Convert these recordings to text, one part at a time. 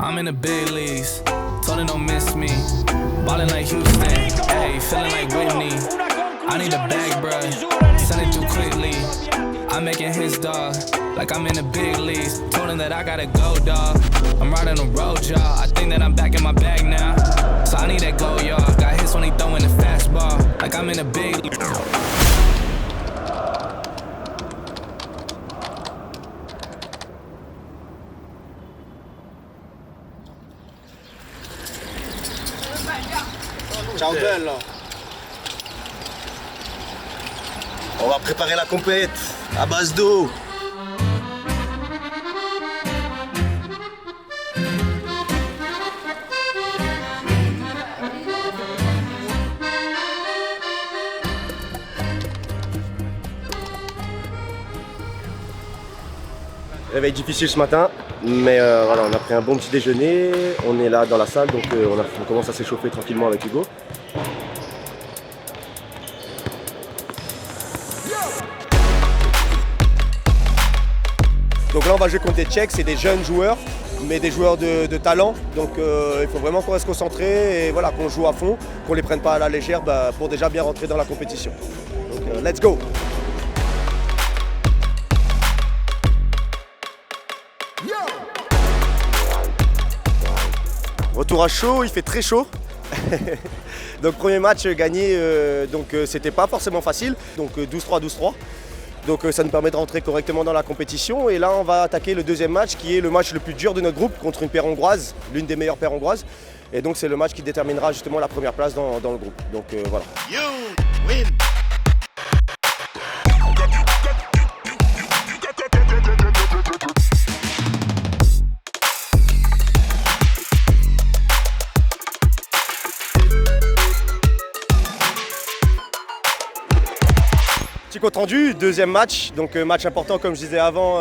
I'm in the big leagues, told him don't miss me. Ballin' like Houston, ayy, feeling like Whitney. I need a bag, bruh, send it too quickly. I'm making hits, dog, like I'm in the big leagues. Told him that I gotta go, dog. I'm riding a road, y'all. I think that I'm back in my bag now. So I need that go, y'all. Got hits when he throwing the fastball, like I'm in the big leagues. Ciao bello. On va préparer la compète à base d'eau. Réveil difficile ce matin, mais voilà, on a pris un bon petit déjeuner, on est là dans la salle, donc on commence à s'échauffer tranquillement avec Hugo. Donc là on va jouer contre des Tchèques, c'est des jeunes joueurs, mais des joueurs de talent, donc il faut vraiment qu'on reste concentré et voilà, qu'on joue à fond, qu'on les prenne pas à la légère pour déjà bien rentrer dans la compétition. Donc let's go! Retour à chaud, il fait très chaud. Donc premier match gagné, c'était pas forcément facile. Donc 12-3, 12-3. Donc ça nous permet de rentrer correctement dans la compétition. Et là on va attaquer le deuxième match qui est le match le plus dur de notre groupe contre une paire hongroise, l'une des meilleures paires hongroises. Et donc c'est le match qui déterminera justement la première place dans le groupe. Donc voilà. You win. Petit compte rendu, deuxième match, donc match important comme je disais avant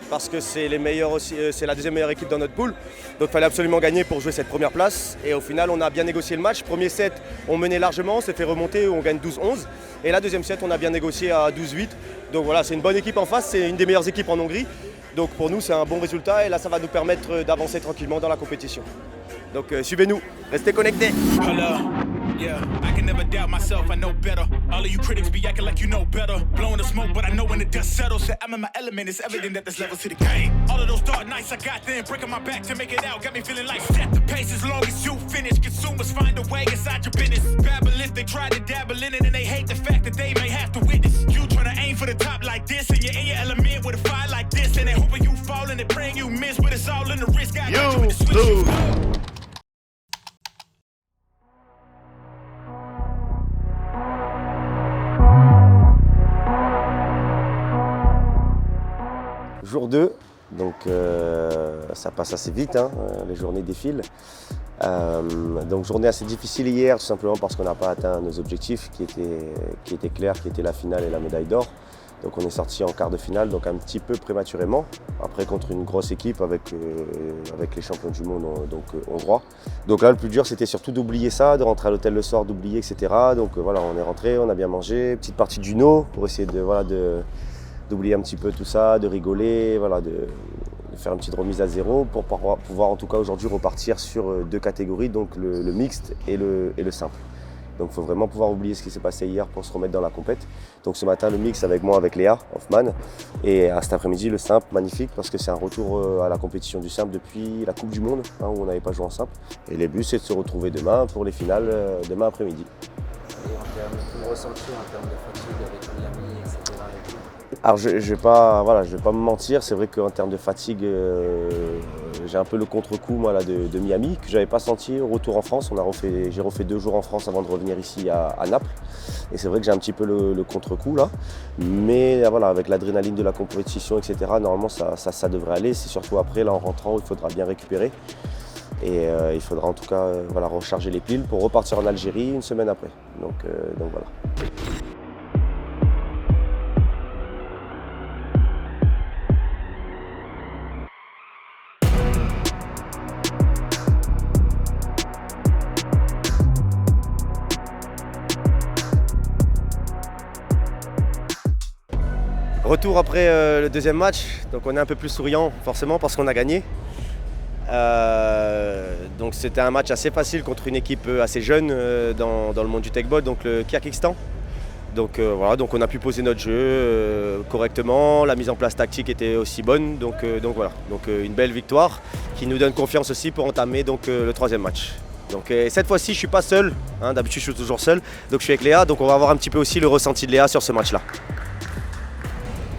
parce que c'est les meilleurs aussi, c'est la deuxième meilleure équipe dans notre pool. Donc il fallait absolument gagner pour jouer cette première place. Et au final on a bien négocié le match. Premier set on menait largement, on s'est fait remonter, on gagne 12-11. Et la deuxième set on a bien négocié à 12-8. Donc voilà, c'est une bonne équipe en face, c'est une des meilleures équipes en Hongrie. Donc pour nous c'est un bon résultat et là ça va nous permettre d'avancer tranquillement dans la compétition. Donc suivez-nous, restez connectés. Yeah, I can never doubt myself, I know better. All of you critics be acting like you know better. Blowing the smoke, but I know when the dust settles. Said I'm in my element, it's evident that there's levels to the game. All of those dark nights I got then, breaking my back to make it out. Got me feeling like set the pace as long as you finish. Consumers find a way inside your business. Babble if they try to dabble in it and they hate the fact that they may have to witness. You tryna aim for the top like this and you're in your element with a fire like this. And they hoping you fall and they praying you miss, but it's all in the risk. I got you with the switch. Jour 2, donc ça passe assez vite, hein, les journées défilent. Donc journée assez difficile hier, tout simplement parce qu'on n'a pas atteint nos objectifs qui étaient clairs, qui étaient la finale et la médaille d'or. Donc on est sorti en quart de finale, donc un petit peu prématurément. Après contre une grosse équipe avec les champions du monde hongrois. Donc là le plus dur c'était surtout d'oublier ça, de rentrer à l'hôtel le soir, d'oublier etc. Donc voilà, on est rentré, on a bien mangé, petite partie du no pour essayer d'oublier un petit peu tout ça, de rigoler, voilà, de faire une petite remise à zéro pour pouvoir en tout cas aujourd'hui repartir sur deux catégories, donc le mixte et le simple. Donc il faut vraiment pouvoir oublier ce qui s'est passé hier pour se remettre dans la compète. Donc ce matin le mix avec moi, avec Léa Hoffman, et cet après-midi le simple, magnifique parce que c'est un retour à la compétition du simple depuis la Coupe du Monde, hein, où on n'avait pas joué en simple. Et le but c'est de se retrouver demain pour les finales, demain après-midi. Et en termes de ressenti, en termes de fatigue avec Miami, etc. Alors je vais pas me mentir, c'est vrai qu'en termes de fatigue, j'ai un peu le contre-coup moi, là, de Miami que je n'avais pas senti au retour en France. J'ai refait 2 jours en France avant de revenir ici à Naples. Et c'est vrai que j'ai un petit peu le contre-coup là. Mais voilà, avec l'adrénaline de la compétition, etc., normalement ça devrait aller. C'est surtout après, là en rentrant, il faudra bien récupérer. Et il faudra en tout cas recharger les piles pour repartir en Algérie une semaine après. Donc voilà. Retour après le deuxième match, donc on est un peu plus souriant forcément parce qu'on a gagné. Donc c'était un match assez facile contre une équipe assez jeune dans le monde du tech-ball, donc le Kyrgyzstan. Donc voilà, donc on a pu poser notre jeu correctement, la mise en place tactique était aussi bonne, donc voilà, donc une belle victoire qui nous donne confiance aussi pour entamer donc le troisième match. Donc cette fois-ci je ne suis pas seul, hein, d'habitude je suis toujours seul, donc je suis avec Léa, donc on va voir un petit peu aussi le ressenti de Léa sur ce match-là.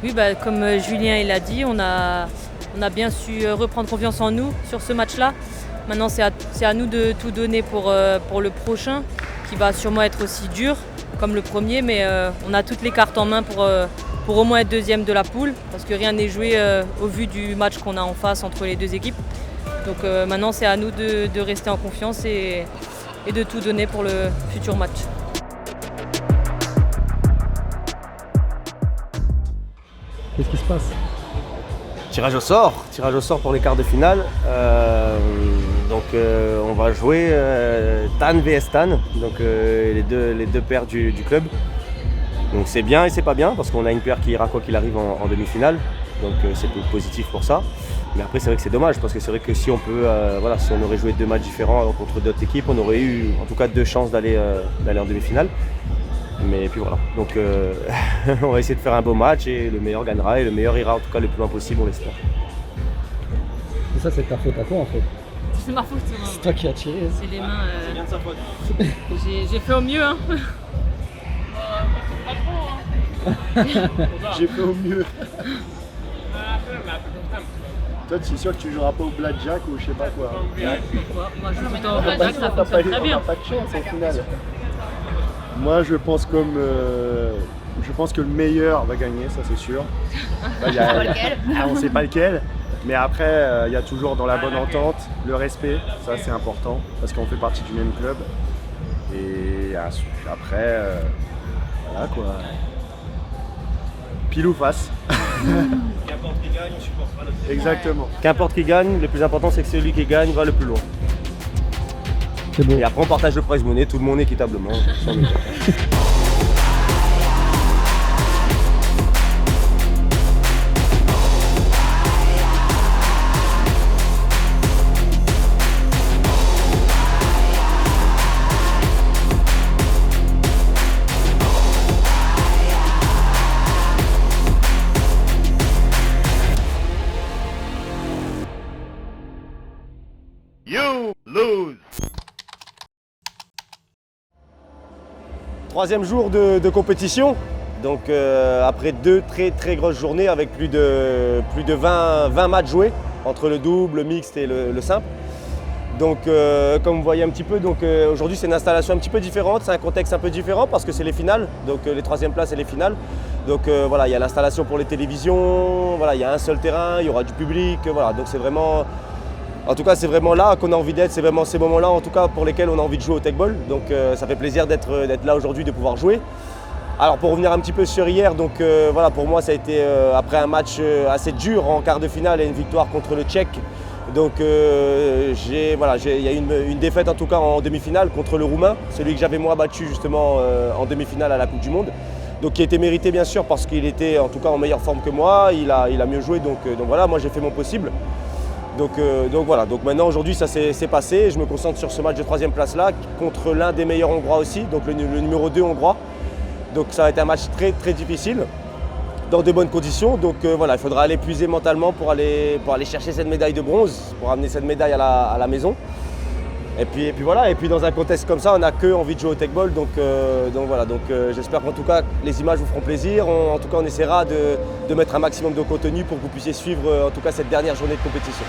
Oui, comme Julien il a dit, on a bien su reprendre confiance en nous sur ce match-là. Maintenant c'est à nous de tout donner pour le prochain, qui va sûrement être aussi dur comme le premier, mais on a toutes les cartes en main pour au moins être deuxième de la poule, parce que rien n'est joué au vu du match qu'on a en face entre les deux équipes. Donc maintenant c'est à nous de rester en confiance et de tout donner pour le futur match. Qu'est-ce qui se passe? Tirage au sort pour les quarts de finale. On va jouer Tan vs Tan, donc les deux paires du club. Donc c'est bien et c'est pas bien parce qu'on a une paire qui ira quoi qu'il arrive en demi-finale, donc c'est positif pour ça. Mais après c'est vrai que c'est dommage parce que c'est vrai que si on aurait joué 2 matchs différents contre d'autres équipes, on aurait eu en tout cas 2 chances d'aller en demi-finale. Mais puis voilà, donc on va essayer de faire un beau match et le meilleur gagnera et le meilleur ira en tout cas le plus loin possible, on l'espère. Et ça c'est ta faute à toi en fait? C'est ma faute. C'est toi qui as tiré. C'est les mains. C'est bien de sa faute. J'ai fait au mieux. Hein. J'ai fait au mieux. Toi, tu es sûr que tu joueras pas au blackjack ou je sais pas quoi. Moi, je joue tout en blackjack, ça fonctionne très bien. On n'a pas de chance au final. Moi, je pense que le meilleur va gagner, ça c'est sûr. On sait pas lequel. Mais après, il y a toujours dans la bonne entente le respect, ça c'est important parce qu'on fait partie du même club. Et après, voilà quoi. Pile ou face. Qu'importe qui gagne, on supportera notre équipe. Exactement. Qu'importe qui gagne, le plus important c'est que celui qui gagne va le plus loin. C'est beau. Et après on partage le prize money, tout le monde équitablement. Sans médias. You lose. Troisième jour de compétition, donc après 2 très grosses journées avec plus de 20 matchs joués entre le double, le mixte et le simple. Donc comme vous voyez un petit peu, aujourd'hui c'est une installation un petit peu différente, c'est un contexte un peu différent parce que c'est les finales, donc les 3e places et les finales. Donc voilà, il y a l'installation pour les télévisions, voilà, il y a un seul terrain, il y aura du public, voilà, donc c'est vraiment... En tout cas, c'est vraiment là qu'on a envie d'être, c'est vraiment ces moments-là en tout cas pour lesquels on a envie de jouer au tech-ball. Donc ça fait plaisir d'être là aujourd'hui, de pouvoir jouer. Alors pour revenir un petit peu sur hier, donc voilà, pour moi ça a été après un match assez dur en quart de finale et une victoire contre le Tchèque. Donc il y a une défaite en tout cas en demi-finale contre le Roumain, celui que j'avais moi battu justement en demi-finale à la Coupe du Monde. Donc qui a été mérité bien sûr parce qu'il était en tout cas en meilleure forme que moi, il a mieux joué, donc voilà, moi j'ai fait mon possible. Donc voilà, donc maintenant aujourd'hui ça s'est passé et je me concentre sur ce match de 3e place là contre l'un des meilleurs hongrois aussi, donc le numéro 2 hongrois. Donc ça va être un match très difficile, dans de bonnes conditions. Donc voilà, il faudra aller puiser mentalement pour aller chercher cette médaille de bronze, pour amener cette médaille à la maison. Et puis voilà, et puis dans un contexte comme ça, on n'a que envie de jouer au tech-ball. Donc voilà, j'espère qu'en tout cas les images vous feront plaisir. En tout cas on essaiera de mettre un maximum de contenu pour que vous puissiez suivre en tout cas cette dernière journée de compétition.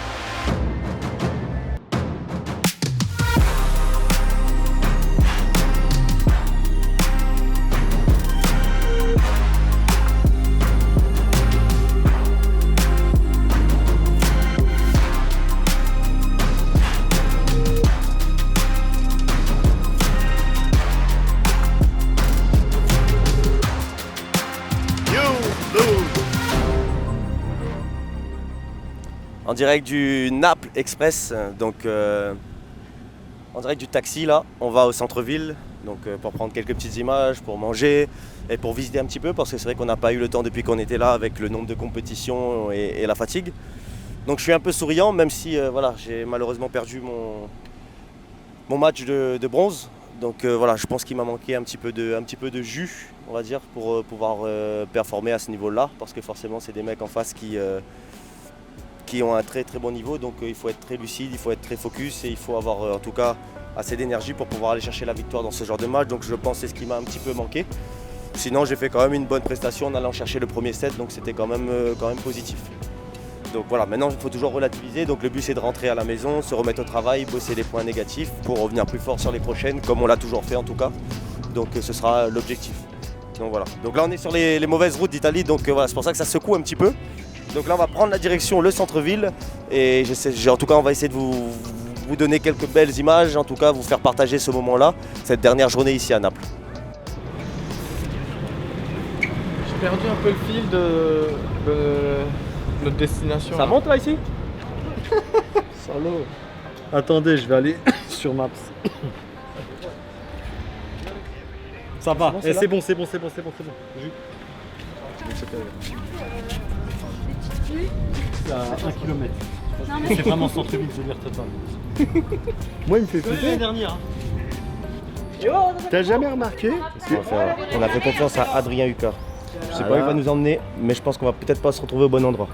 En direct du Naples Express, donc en direct du taxi là, on va au centre-ville donc pour prendre quelques petites images, pour manger et pour visiter un petit peu parce que c'est vrai qu'on n'a pas eu le temps depuis qu'on était là avec le nombre de compétitions et la fatigue. Donc je suis un peu souriant même si voilà, j'ai malheureusement perdu mon match de bronze. Donc voilà, je pense qu'il m'a manqué un petit peu de jus, on va dire, pour pouvoir performer à ce niveau-là. Parce que forcément, c'est des mecs en face qui ont un très très bon niveau. Donc il faut être très lucide, il faut être très focus et il faut avoir en tout cas assez d'énergie pour pouvoir aller chercher la victoire dans ce genre de match. Donc je pense que c'est ce qui m'a un petit peu manqué. Sinon, j'ai fait quand même une bonne prestation en allant chercher le premier set, donc c'était quand même positif. Donc voilà, maintenant il faut toujours relativiser. Donc le but c'est de rentrer à la maison, se remettre au travail, bosser les points négatifs pour revenir plus fort sur les prochaines, comme on l'a toujours fait en tout cas. Donc ce sera l'objectif. Donc voilà. Donc là on est sur les mauvaises routes d'Italie, donc voilà, c'est pour ça que ça secoue un petit peu. Donc là on va prendre la direction le centre-ville et en tout cas on va essayer de vous donner quelques belles images, en tout cas vous faire partager ce moment-là, cette dernière journée ici à Naples. J'ai perdu un peu le fil de notre destination. Ça monte là ici? Salaud. Attendez, je vais aller sur Maps. Ça va, c'est bon. Ju. C'est à 1 km. C'est vraiment centre-ville, je veux dire total. Moi il me fait flipper. L'année dernière. T'as jamais remarqué? On a fait confiance à Adrien Hucard. Je sais pas où il va nous emmener, mais je pense qu'on va peut-être pas se retrouver au bon endroit.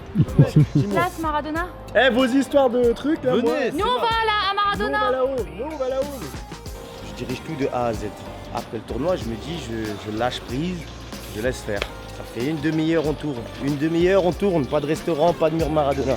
Place Maradona. Eh, vos histoires de trucs là, moi. Nous on va à Maradona. Nous on va là-haut. Je dirige tout de A à Z. Après le tournoi, je me dis, je lâche prise, je laisse faire. Ça fait une demi-heure, on tourne. Une demi-heure, on tourne. Pas de restaurant, pas de mur Maradona.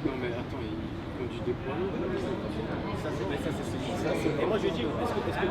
Non mais attends, il conduit des poids lourds. Et moi je dis, est-ce que